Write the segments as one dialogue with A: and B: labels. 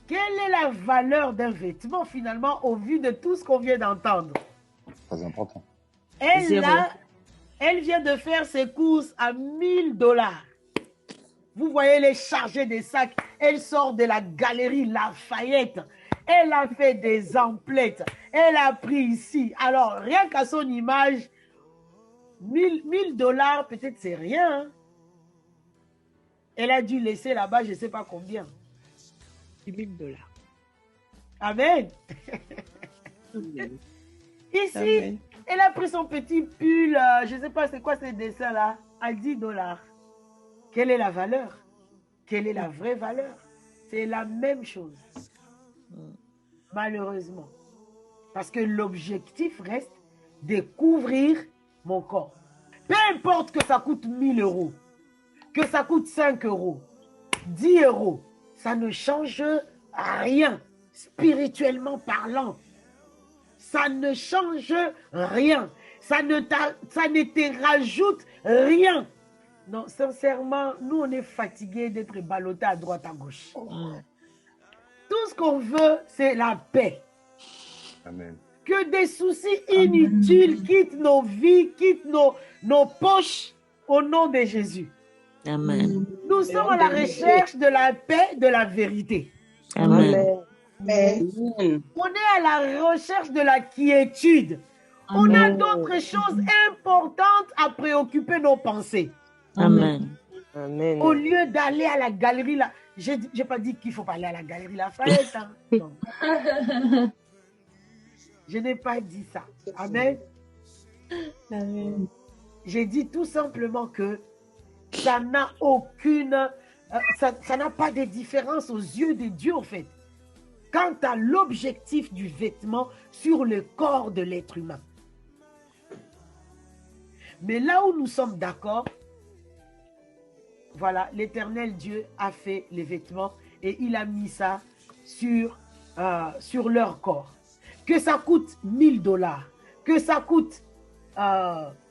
A: Quelle est la valeur d'un vêtement finalement au vu de tout ce qu'on vient d'entendre?
B: Très important.
A: Elle vient de faire ses courses à 1000 $. Vous voyez, elle est chargée des sacs. Elle sort de la galerie Lafayette. Elle a fait des emplettes. Elle a pris ici. Alors, rien qu'à son image, 1000 $, peut-être c'est rien. Hein? Elle a dû laisser là-bas, je ne sais pas combien.
C: 10 000 $.
A: Amen. Ici, Amen. Elle a pris son petit pull, je ne sais pas c'est quoi ces dessins-là, à 10 $. Quelle est la valeur? Quelle est la vraie valeur? C'est la même chose. Malheureusement. Parce que l'objectif reste de couvrir mon corps. Peu importe que ça coûte 1000 €, que ça coûte 5 €, 10 €, ça ne change rien, spirituellement parlant. Ça ne change rien. Ça ne te rajoute rien. Non, sincèrement, nous, on est fatigués d'être ballottés à droite, à gauche. Tout ce qu'on veut, c'est la paix.
B: Amen.
A: Que des soucis inutiles quittent nos vies, quittent nos poches au nom de Jésus.
D: Amen.
A: Nous sommes à la recherche de la paix, de la vérité.
D: Amen.
A: Amen. On est à la recherche de la quiétude. On a d'autres choses importantes à préoccuper nos pensées.
D: Amen.
E: Amen.
A: Au lieu d'aller à la galerie, là, je n'ai pas dit qu'il faut pas aller à la galerie Lafayette. Hein. Non. Je n'ai pas dit ça. Amen.
C: Amen.
A: J'ai dit tout simplement que ça n'a aucune, ça n'a pas de différence aux yeux de Dieu, en fait, quant à l'objectif du vêtement sur le corps de l'être humain. Mais là où nous sommes d'accord, voilà, l'Éternel Dieu a fait les vêtements et il a mis ça sur leur corps. Que ça coûte 1000 $, que ça coûte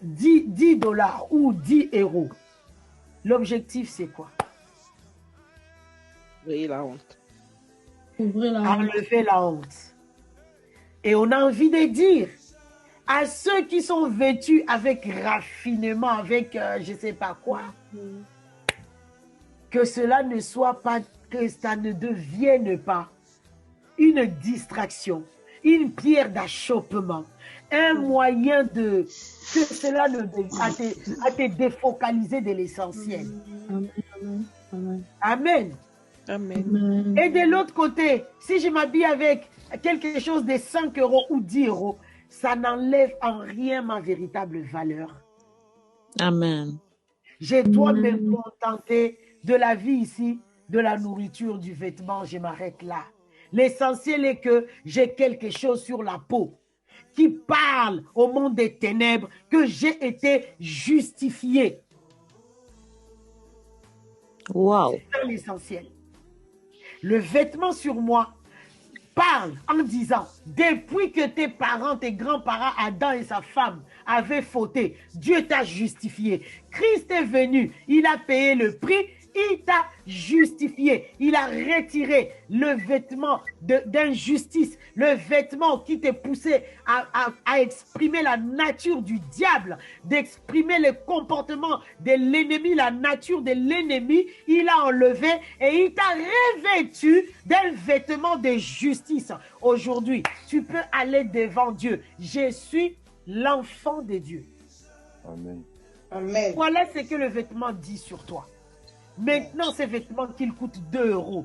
A: 10 $ ou 10 €. L'objectif, c'est quoi?
C: Enlever la honte.
A: Enlever la honte. Et on a envie de dire à ceux qui sont vêtus avec raffinement, avec je ne sais pas quoi, que cela ne soit pas, que ça ne devienne pas une distraction, une pierre d'achoppement, un moyen de que cela à te défocaliser de l'essentiel. Amen. Amen. Et de l'autre côté, si je m'habille avec quelque chose de 5 € ou 10 €, ça n'enlève en rien ma véritable valeur.
D: Amen.
A: Je dois me contenter de la vie ici, de la nourriture, du vêtement, je m'arrête là. L'essentiel est que j'ai quelque chose sur la peau qui parle au monde des ténèbres que j'ai été justifié.
D: Wow.
A: C'est ça l'essentiel. Le vêtement sur moi parle en disant, depuis que tes parents, tes grands-parents, Adam et sa femme avaient fauté, Dieu t'a justifié. Christ est venu, il a payé le prix, il t'a justifié. Il a retiré le vêtement d'injustice, le vêtement qui te poussait à exprimer la nature du diable, d'exprimer le comportement de l'ennemi, la nature de l'ennemi. Il a enlevé et il t'a revêtu d'un vêtement de justice. Aujourd'hui, tu peux aller devant Dieu. Je suis l'enfant de Dieu.
B: Amen.
A: Amen. Voilà ce que le vêtement dit sur toi. Maintenant, ces vêtements qu'ils coûtent 2 €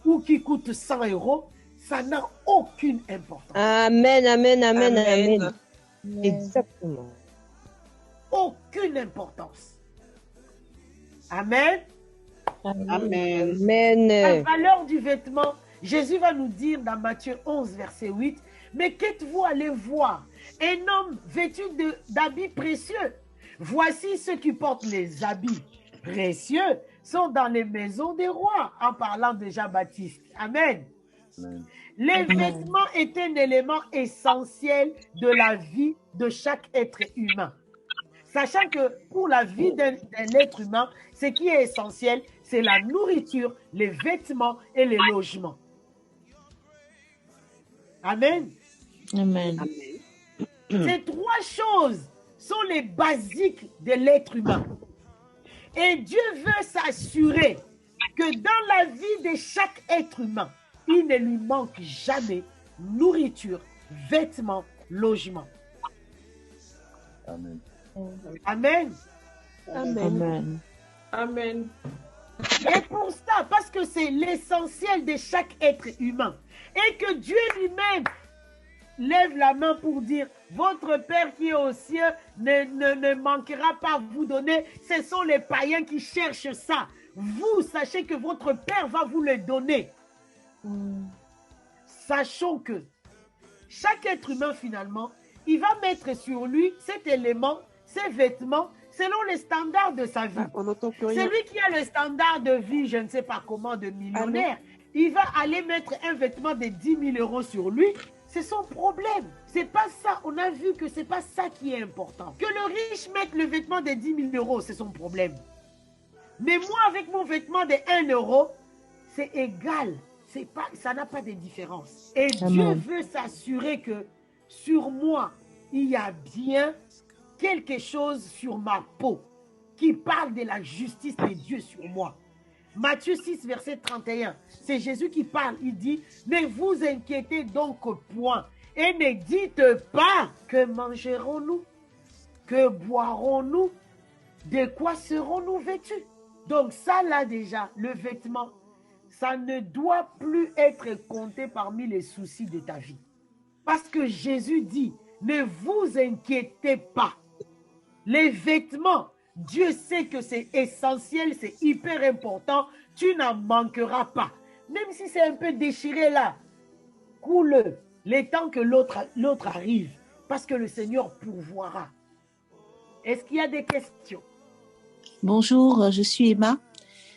A: ou qui coûtent 100 €, ça n'a aucune importance.
E: Amen, amen, amen, amen. Exactement.
A: Aucune importance. Amen.
E: Amen.
A: La valeur du vêtement, Jésus va nous dire dans Matthieu 11, verset 8, « Mais qu'êtes-vous allé voir? Un homme vêtu d'habits précieux. Voici ceux qui portent les habits précieux sont dans les maisons des rois, en parlant de Jean-Baptiste. Amen. Amen. Les vêtements est un élément essentiel de la vie de chaque être humain. Sachant que pour la vie d'un être humain, ce qui est essentiel, c'est la nourriture, les vêtements et les logements. Amen.
D: Amen.
A: Ces trois choses sont les basiques de l'être humain. Et Dieu veut s'assurer que dans la vie de chaque être humain, il ne lui manque jamais nourriture, vêtements, logement.
B: Amen.
A: Amen.
D: Amen.
C: Amen.
A: Et pour ça, parce que c'est l'essentiel de chaque être humain, et que Dieu lui-même lève la main pour dire, votre Père qui est aux cieux ne manquera pas à vous donner. Ce sont les païens qui cherchent ça. Vous, sachez que votre Père va vous le donner. Sachons que chaque être humain, finalement, il va mettre sur lui cet élément, ses vêtements, selon les standards de sa vie.
C: On n'entend plus rien.
A: Celui qui a le standard de vie, je ne sais pas comment, de millionnaire, il va aller mettre un vêtement de 10 000 euros sur lui. C'est son problème. C'est pas ça. On a vu que c'est pas ça qui est important. Que le riche mette le vêtement de 10 000 euros, c'est son problème. Mais moi, avec mon vêtement de 1 euro, c'est égal. C'est pas, ça n'a pas de différence. Et
D: Amen.
A: Dieu veut s'assurer que sur moi, il y a bien quelque chose sur ma peau qui parle de la justice de Dieu sur moi. Matthieu 6, verset 31, c'est Jésus qui parle. Il dit, ne vous inquiétez donc point et ne dites pas que mangerons-nous, que boirons-nous, de quoi serons-nous vêtus. Donc ça là déjà, le vêtement, ça ne doit plus être compté parmi les soucis de ta vie. Parce que Jésus dit, ne vous inquiétez pas. Les vêtements, Dieu sait que c'est essentiel, c'est hyper important. Tu n'en manqueras pas. Même si c'est un peu déchiré là, coule le temps que l'autre arrive. Parce que le Seigneur pourvoira. Est-ce qu'il y a des questions?
D: Bonjour, je suis Emma.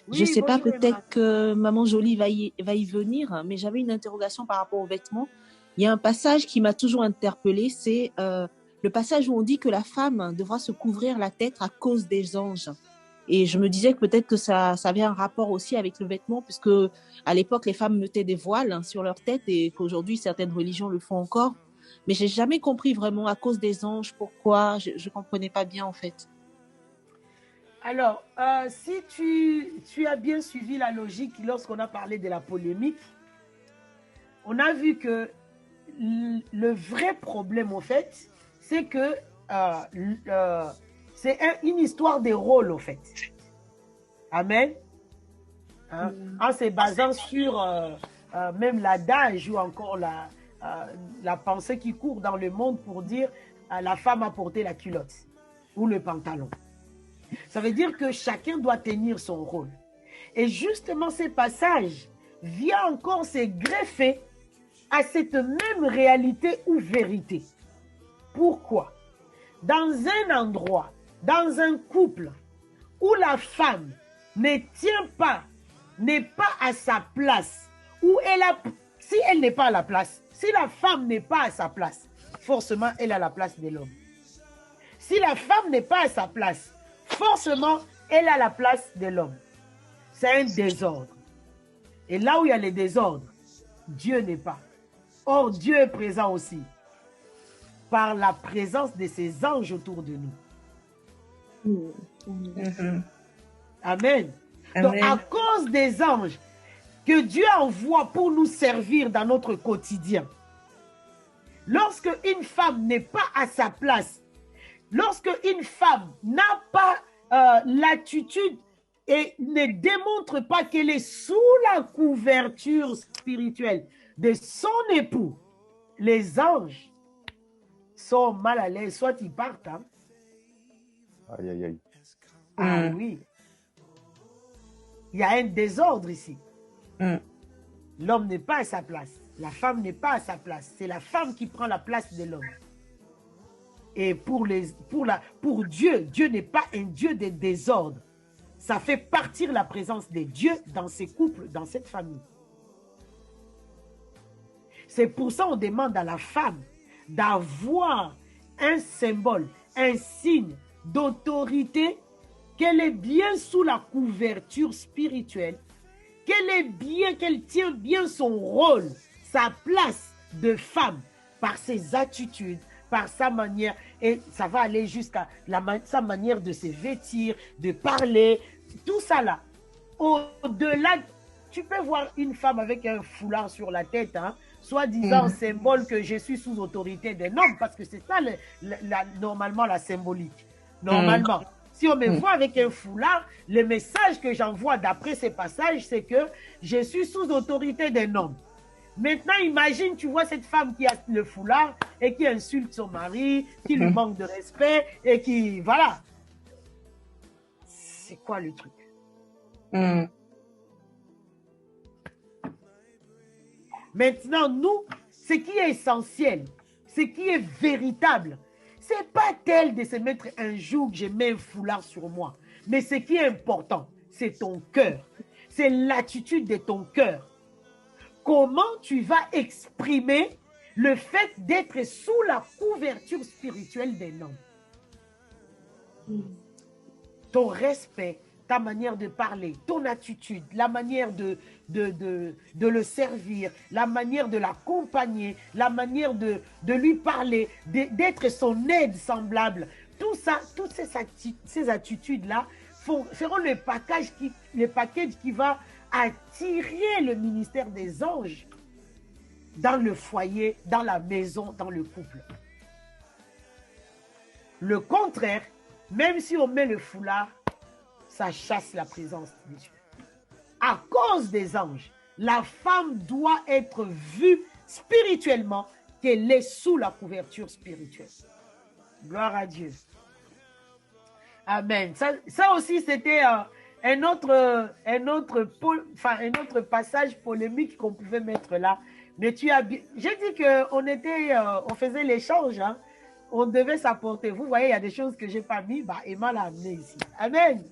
A: Oui,
D: Je ne sais pas,
A: bonjour, Emma.
D: peut-être que Maman Jolie va y venir, mais j'avais une interrogation par rapport aux vêtements. Il y a un passage qui m'a toujours interpellée, c'est le passage où on dit que la femme devra se couvrir la tête à cause des anges. Et je me disais que peut-être que ça avait un rapport aussi avec le vêtement, puisque à l'époque, les femmes mettaient des voiles sur leur tête et qu'aujourd'hui, certaines religions le font encore. Mais j'ai jamais compris vraiment à cause des anges, pourquoi, je comprenais pas bien en fait.
A: Alors, si tu as bien suivi la logique lorsqu'on a parlé de la polémique, on a vu que le vrai problème, en fait, c'est que c'est une histoire des rôles, en fait. Amen. Hein? En se basant sur même l'adage ou encore la pensée qui court dans le monde pour dire la femme a porté la culotte ou le pantalon. Ça veut dire que chacun doit tenir son rôle. Et justement, ces passages viennent encore se greffer à cette même réalité ou vérité. Pourquoi? Dans un endroit, dans un couple où la femme ne tient pas, n'est pas à sa place, où si elle n'est pas à la place, si la femme n'est pas à sa place, forcément elle a la place de l'homme. Si la femme n'est pas à sa place, forcément elle a la place de l'homme. C'est un désordre. Et là où il y a le désordre, Dieu n'est pas. Or, Dieu est présent aussi par la présence de ses anges autour de nous. Amen. Donc, à cause des anges que Dieu envoie pour nous servir dans notre quotidien, lorsque une femme n'est pas à sa place, lorsque une femme n'a pas l'attitude et ne démontre pas qu'elle est sous la couverture spirituelle de son époux, les anges sont mal à l'aise, soit ils partent. Hein?
B: Aïe, aïe, aïe.
A: Ah oui. Il y a un désordre ici. L'homme n'est pas à sa place. La femme n'est pas à sa place. C'est la femme qui prend la place de l'homme. Et pour Dieu, Dieu n'est pas un Dieu de désordre. Ça fait partir la présence de Dieu dans ces couples, dans cette famille. C'est pour ça qu'on demande à la femme d'avoir un symbole, un signe d'autorité, qu'elle est bien sous la couverture spirituelle, qu'elle tient bien son rôle, sa place de femme par ses attitudes, par sa manière, et ça va aller jusqu'à sa manière de se vêtir, de parler, tout ça là. Au-delà, tu peux voir une femme avec un foulard sur la tête, hein, soi-disant symbole que je suis sous autorité d'un homme, parce que c'est ça normalement la symbolique. Normalement. Si on me voit avec un foulard, le message que j'envoie d'après ces passages, c'est que je suis sous autorité d'un homme. Maintenant, imagine, tu vois cette femme qui a le foulard et qui insulte son mari, qui lui manque de respect et qui... Voilà. C'est quoi le truc? Maintenant, nous, ce qui est essentiel, ce qui est véritable, c'est pas tel de se mettre un jour que je mets un foulard sur moi. Mais ce qui est important, c'est ton cœur. C'est l'attitude de ton cœur. Comment tu vas exprimer le fait d'être sous la couverture spirituelle d'un homme? Ton respect, ta manière de parler, ton attitude, la manière de le servir, la manière de l'accompagner, la manière de lui parler, d'être son aide semblable. Tout ça, toutes ces attitudes-là feront le package qui va attirer le ministère des anges dans le foyer, dans la maison, dans le couple. Le contraire, même si on met le foulard, ça chasse la présence de Dieu. À cause des anges, la femme doit être vue spirituellement qu'elle est sous la couverture spirituelle. Gloire à Dieu. Amen. Ça aussi, c'était un autre passage polémique qu'on pouvait mettre là. Mais j'ai dit qu'on faisait l'échange, hein. On devait s'apporter. Vous voyez, il y a des choses que je n'ai pas mis. Emma l'a amené ici. Amen.